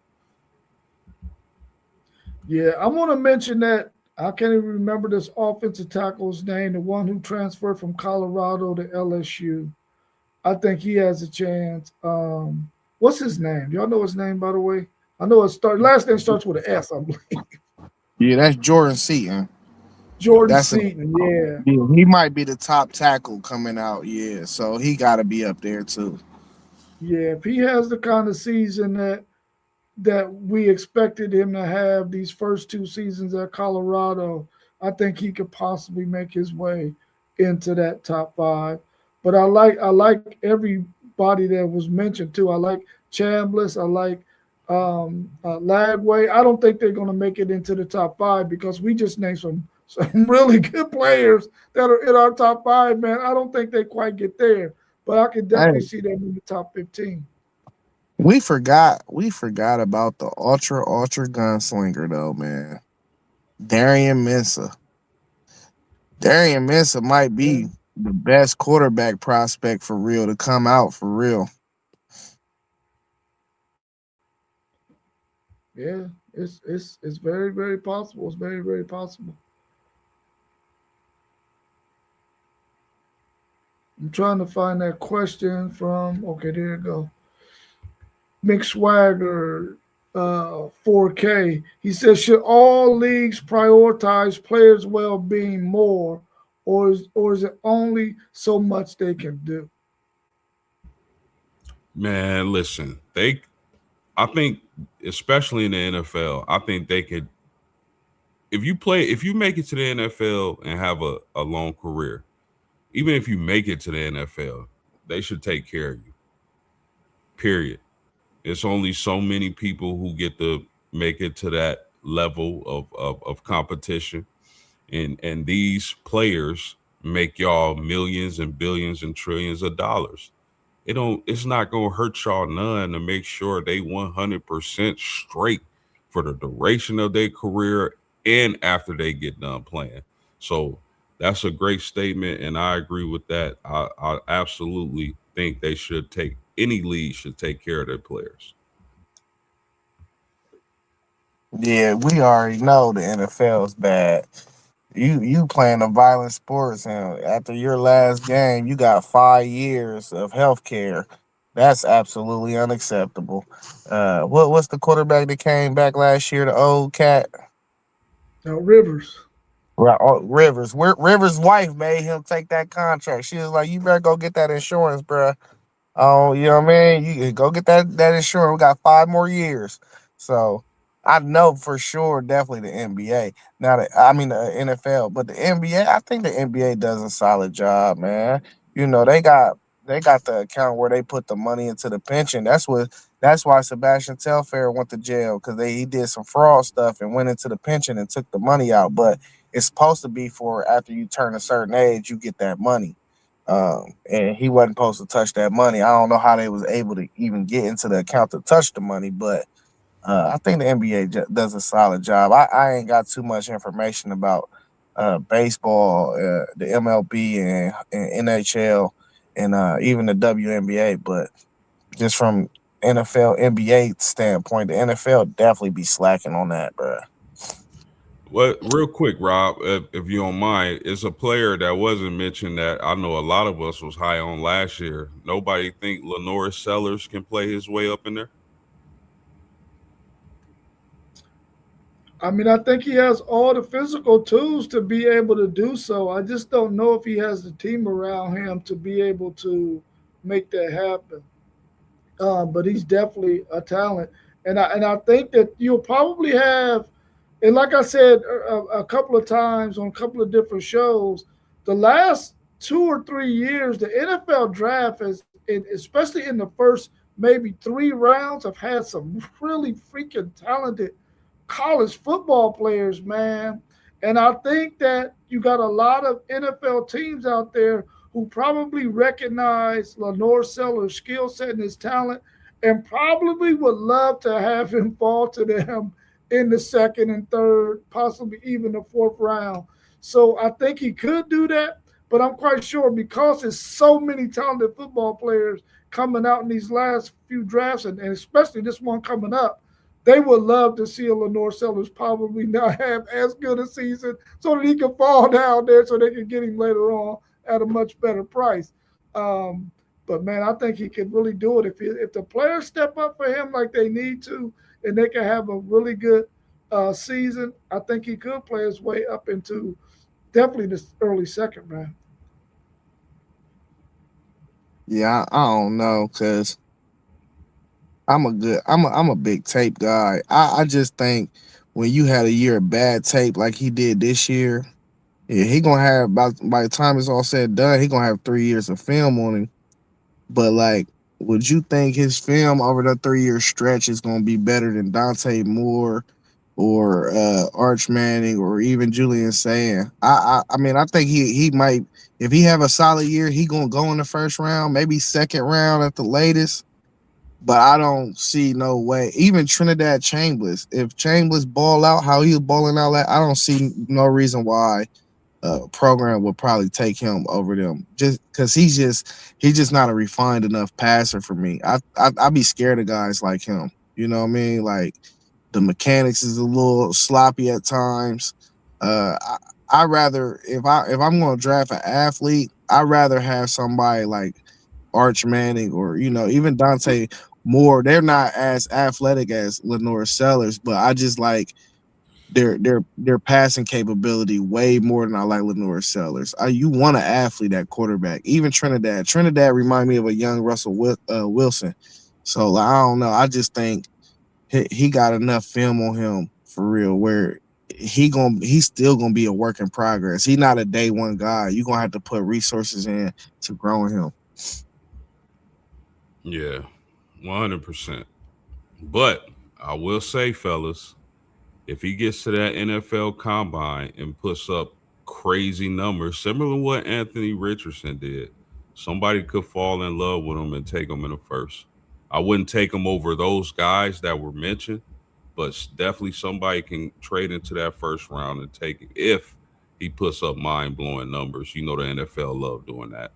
Yeah, I want to mention that I can't even remember this offensive tackle's name, the one who transferred from Colorado to LSU. I think he has a chance. What's his name? Y'all know his name, by the way? I know his last name starts with an S, I believe.
Yeah, that's Jordan Seaton.
Jordan
That's a
Seaton, yeah.
Yeah, he might be the top tackle coming out. Yeah, so he got to be up there too.
Yeah, if he has the kind of season that we expected him to have these first two seasons at Colorado, I think he could possibly make his way into that top five. But I like everybody that was mentioned too. I like Chambliss. I like Lagway. I don't think they're going to make it into the top five because we just named some really good players that are in our top five. Man, I don't think they quite get there, but I can definitely
Hey,
see them in the top 15.
we forgot about the ultra gunslinger though, man. Darian Mensah. Darian Mensah might
Yeah.
be the best quarterback prospect for real to come out for real.
Yeah, it's very very possible. It's very very possible. I'm trying to find that question from. Okay, there you go. Mick Swagger, 4K. He says, should all leagues prioritize players' well-being more, or is it only so much they can do?
Man, listen, I think, especially in the NFL, I think they could, if you make it to the NFL and have a long career, even if you make it to the NFL, they should take care of you. Period. It's only so many people who get to make it to that level of competition. And these players make y'all millions and billions and trillions of dollars. It's not gonna hurt y'all none to make sure they 100% straight for the duration of their career and after they get done playing. So that's a great statement, and I agree with that. I absolutely think they should take any league should take care of their players.
Yeah, we already know the NFL's bad. You playing a violent sports, and after your last game, you got 5 years of health care. That's absolutely unacceptable. What's the quarterback that came back last year? The old cat,
Now Rivers.
right? Rivers. Rivers' wife made him take that contract. She was like, "You better go get that insurance, bruh. Oh, you know what I mean? You go get that insurance. We got 5 more years." So I know for sure, definitely the NBA. Now that I mean the NFL, but the NBA, I think the NBA does a solid job, man. You know they got the account where they put the money into the pension. That's why Sebastian Telfair went to jail because he did some fraud stuff and went into the pension and took the money out. But it's supposed to be for after you turn a certain age, you get that money, and he wasn't supposed to touch that money. I don't know how they was able to even get into the account to touch the money, but I think the NBA does a solid job. I ain't got too much information about baseball, the MLB and NHL, and even the WNBA, but just from NFL NBA standpoint, the NFL definitely be slacking on that, bro.
Well, real quick, Rob, if you don't mind, it's a player that wasn't mentioned that I know a lot of us was high on last year. Nobody think Lenore Sellers can play his way up in there?
I mean, I think he has all the physical tools to be able to do so. I just don't know if he has the team around him to be able to make that happen. But he's definitely a talent, and I think that you'll probably have, and like I said a couple of times on a couple of different shows, the last 2 or 3 years, the NFL draft has, especially in the first maybe 3 rounds, have had some really freaking talented college football players, man. And I think that you got a lot of NFL teams out there who probably recognize Lenore Seller's skill set and his talent and probably would love to have him fall to them in the second and third, possibly even the fourth round. So I think he could do that. But I'm quite sure because there's so many talented football players coming out in these last few drafts, and especially this one coming up, they would love to see a Lenore Sellers probably not have as good a season so that he can fall down there so they can get him later on at a much better price. Um, but man, I think he could really do it if the players step up for him like they need to, and they can have a really good season. I think he could play his way up into definitely this early second round.
Yeah, I don't know because I'm a big tape guy. I just think when you had a year of bad tape like he did this year, yeah, he gonna have by the time it's all said and done, he gonna have 3 years of film on him. But like, would you think his film over the 3 year stretch is gonna be better than Dante Moore or Arch Manning or even Julian Sand? I mean I think he might, if he have a solid year, he gonna go in the first round, maybe second round at the latest. But I don't see no way. Even Trinidad Chambers, if Chambers ball out how he was balling out, I don't see no reason why program would probably take him over them. Just because he's just not a refined enough passer for me. I'd be scared of guys like him. You know what I mean? Like the mechanics is a little sloppy at times. I rather if I'm going to draft an athlete, I'd rather have somebody like Arch Manning or even Dante Moore. They're not as athletic as Lenore Sellers, but I just like their passing capability way more than I like Lenore Sellers. You want an athlete at quarterback. Even Trinidad remind me of a young Russell Wilson. So like, I don't know. I just think he got enough film on him for real where he's still gonna be a work in progress. He's not a day one guy. You're gonna have to put resources in to growing him.
Yeah, 100%. But I will say, fellas, if he gets to that NFL combine and puts up crazy numbers, similar to what Anthony Richardson did, somebody could fall in love with him and take him in the first. I wouldn't take him over those guys that were mentioned, but definitely somebody can trade into that first round and take it if he puts up mind blowing numbers. You know, the NFL love doing that.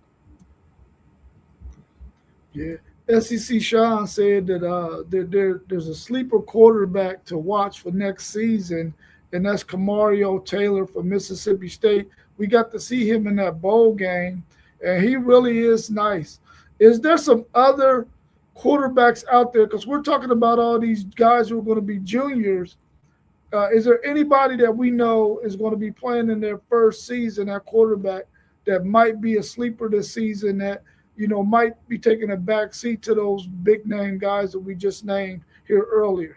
Yeah. SEC Sean said that there's a sleeper quarterback to watch for next season, and that's Kamario Taylor from Mississippi State. We got to see him in that bowl game, and he really is nice. Is there some other quarterbacks out there? Because we're talking about all these guys who are going to be juniors. Is there anybody that we know is going to be playing in their first season at quarterback that might be a sleeper this season that might be taking a back seat to those big name guys that we just named here earlier?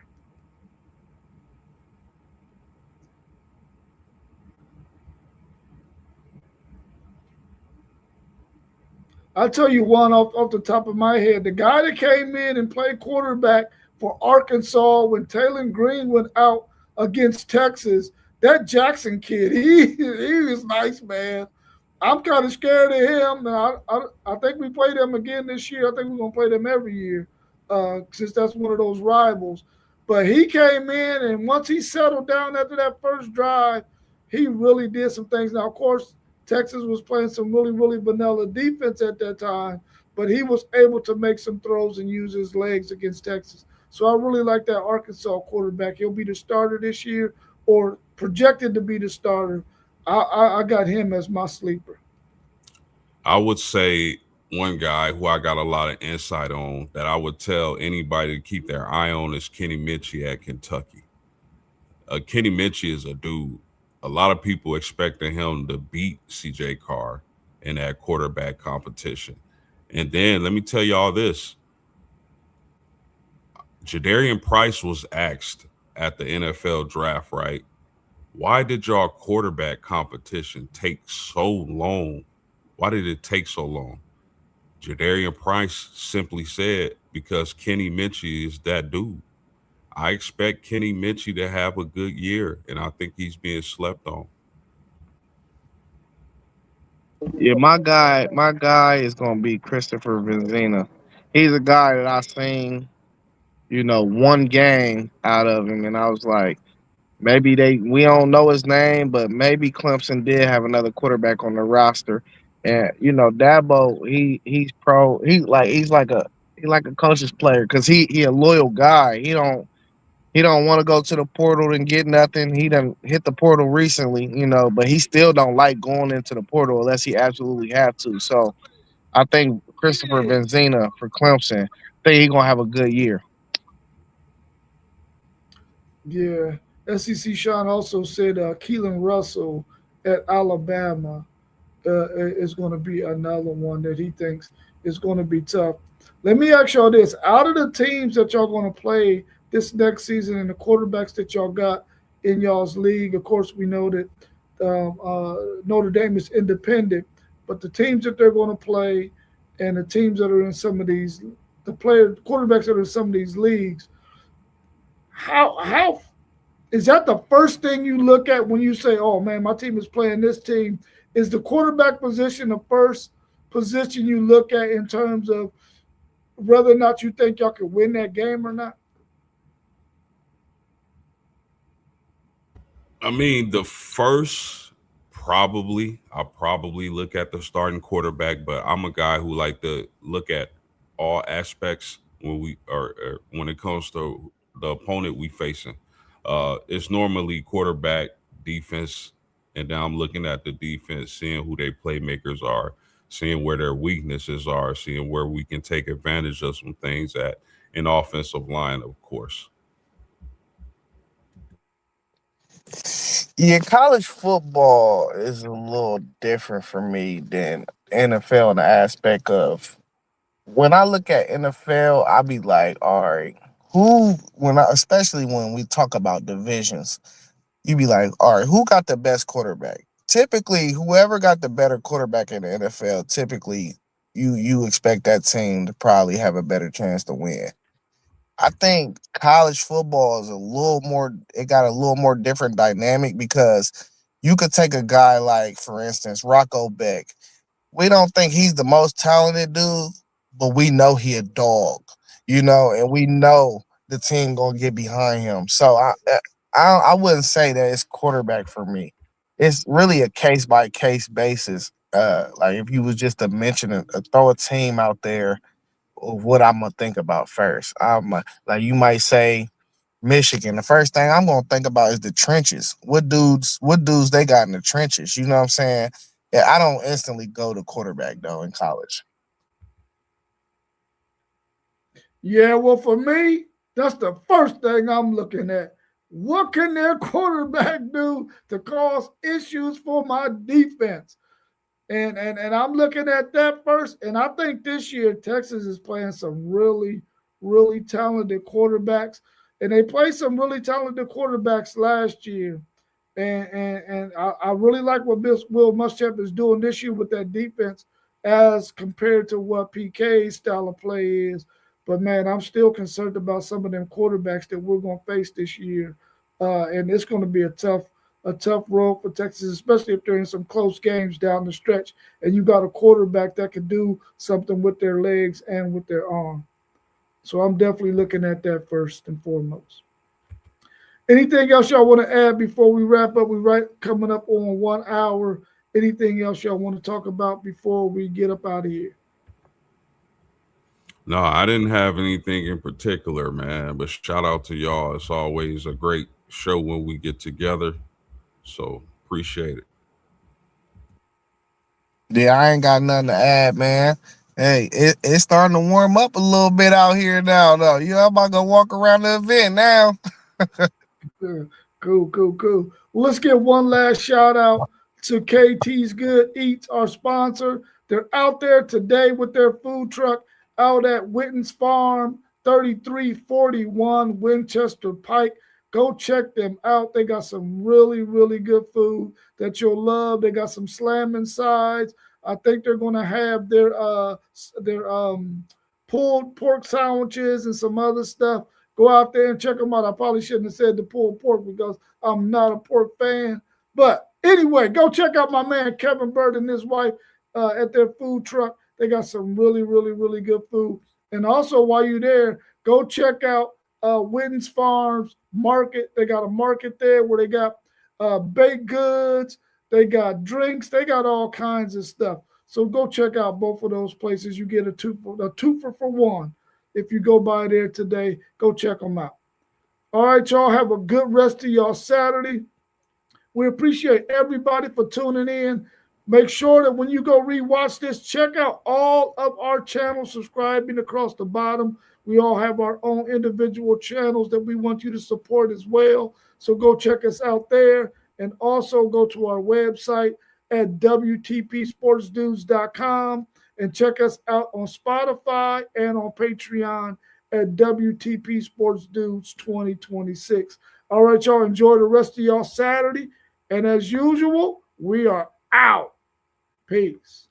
I'll tell you one off the top of my head. The guy that came in and played quarterback for Arkansas when Taylor Green went out against Texas, that Jackson kid, he was nice, man. I'm kind of scared of him. I think we play them again this year. I think we're gonna play them every year, since that's one of those rivals. But he came in, and once he settled down after that first drive, he really did some things. Now, of course, Texas was playing some really, really vanilla defense at that time, but he was able to make some throws and use his legs against Texas. So I really like that Arkansas quarterback. He'll be the starter this year, or projected to be the starter. I got him as my sleeper.
I would say one guy who I got a lot of insight on that I would tell anybody to keep their eye on is Kenny Minchie at Kentucky. Kenny Minchie is a dude. A lot of people expecting him to beat CJ Carr in that quarterback competition. And then let me tell y'all this: Jadarian Price was asked at the NFL draft, right? Why did y'all quarterback competition take so long? Why did it take so long? Jadarian Price simply said, because Kenny Minchie is that dude. I expect Kenny Minchie to have a good year, and I think he's being slept on.
Yeah, my guy is gonna be Christopher Benzina. He's a guy that I seen, one game out of him, and I was like, maybe we don't know his name, but maybe Clemson did have another quarterback on the roster. And Dabo, he's pro. He's like a coach's player because he a loyal guy. He don't want to go to the portal and get nothing. He done hit the portal recently, but he still don't like going into the portal unless he absolutely have to. So I think Christopher Benzina for Clemson, I think he gonna have a good year.
Yeah. SEC Sean also said Keelan Russell at Alabama is going to be another one that he thinks is going to be tough. Let me ask y'all this: out of the teams that y'all going to play this next season and the quarterbacks that y'all got in y'all's league, of course we know that Notre Dame is independent, but the teams that they're going to play and the teams that are in some of these, the quarterbacks that are in some of these leagues, how is that the first thing you look at when you say, "Oh man, my team is playing this team"? Is the quarterback position the first position you look at in terms of whether or not you think y'all can win that game or not?
I mean, the first I'll probably look at the starting quarterback, but I'm a guy who like to look at all aspects when when it comes to the opponent we facing. It's normally quarterback, defense, and then I'm looking at the defense, seeing who their playmakers are, seeing where their weaknesses are, seeing where we can take advantage of some things at an offensive line, of course.
Yeah, college football is a little different for me than NFL in the aspect of when I look at NFL, I be like, all right, especially when we talk about divisions, you be like, all right, who got the best quarterback? Typically, whoever got the better quarterback in the NFL, typically you expect that team to probably have a better chance to win. I think college football is a little more. It got a little more different dynamic because you could take a guy like, for instance, Rocco Beck. We don't think he's the most talented dude, but we know he a dog, and we know the team gonna get behind him. So I wouldn't say that it's quarterback for me. It's really a case by case basis. Like if you was just to mention throw a team out there of what I'm gonna think about first. Like you might say Michigan. The first thing I'm gonna think about is the trenches. What dudes they got in the trenches? You know what I'm saying? Yeah, I don't instantly go to quarterback though in college.
Yeah, well, for me, that's the first thing I'm looking at. What can their quarterback do to cause issues for my defense? And I'm looking at that first. And I think this year Texas is playing some really, really talented quarterbacks. And they played some really talented quarterbacks last year. And I really like what Will Muschamp is doing this year with that defense as compared to what PK's style of play is. But man, I'm still concerned about some of them quarterbacks that we're going to face this year, and it's going to be a tough road for Texas, especially if they're in some close games down the stretch, and you got a quarterback that can do something with their legs and with their arm. So I'm definitely looking at that first and foremost. Anything else y'all want to add before we wrap up? We're right coming up on 1 hour. Anything else y'all want to talk about before we get up out of here?
No, I didn't have anything in particular, man. But shout out to y'all. It's always a great show when we get together. So appreciate it.
Yeah, I ain't got nothing to add, man. Hey, it's starting to warm up a little bit out here now, though. I'm about to go walk around the event now.
Yeah. Cool, cool, cool. Well, let's get one last shout out to KT's Good Eats, our sponsor. They're out there today with their food truck out at Witten's Farm, 3341 Winchester Pike. Go check them out. They got some really, really good food that you'll love. They got some slamming sides. I think they're going to have their pulled pork sandwiches and some other stuff. Go out there and check them out. I probably shouldn't have said the pulled pork because I'm not a pork fan. But anyway, go check out my man Kevin Bird and his wife at their food truck. They got some really, really, really good food. And also, while you're there, go check out Witten's Farms Market. They got a market there where they got baked goods, they got drinks, they got all kinds of stuff. So go check out both of those places. You get a twofer for one. If you go by there today, go check them out. All right, y'all, have a good rest of y'all Saturday. We appreciate everybody for tuning in. Make sure that when you go rewatch this, check out all of our channels, subscribing across the bottom. We all have our own individual channels that we want you to support as well. So go check us out there, and also go to our website at WTPSportsDudes.com and check us out on Spotify and on Patreon at WTP Sports Dudes 2026. All right, y'all, enjoy the rest of y'all Saturday. And as usual, we are out. Peace.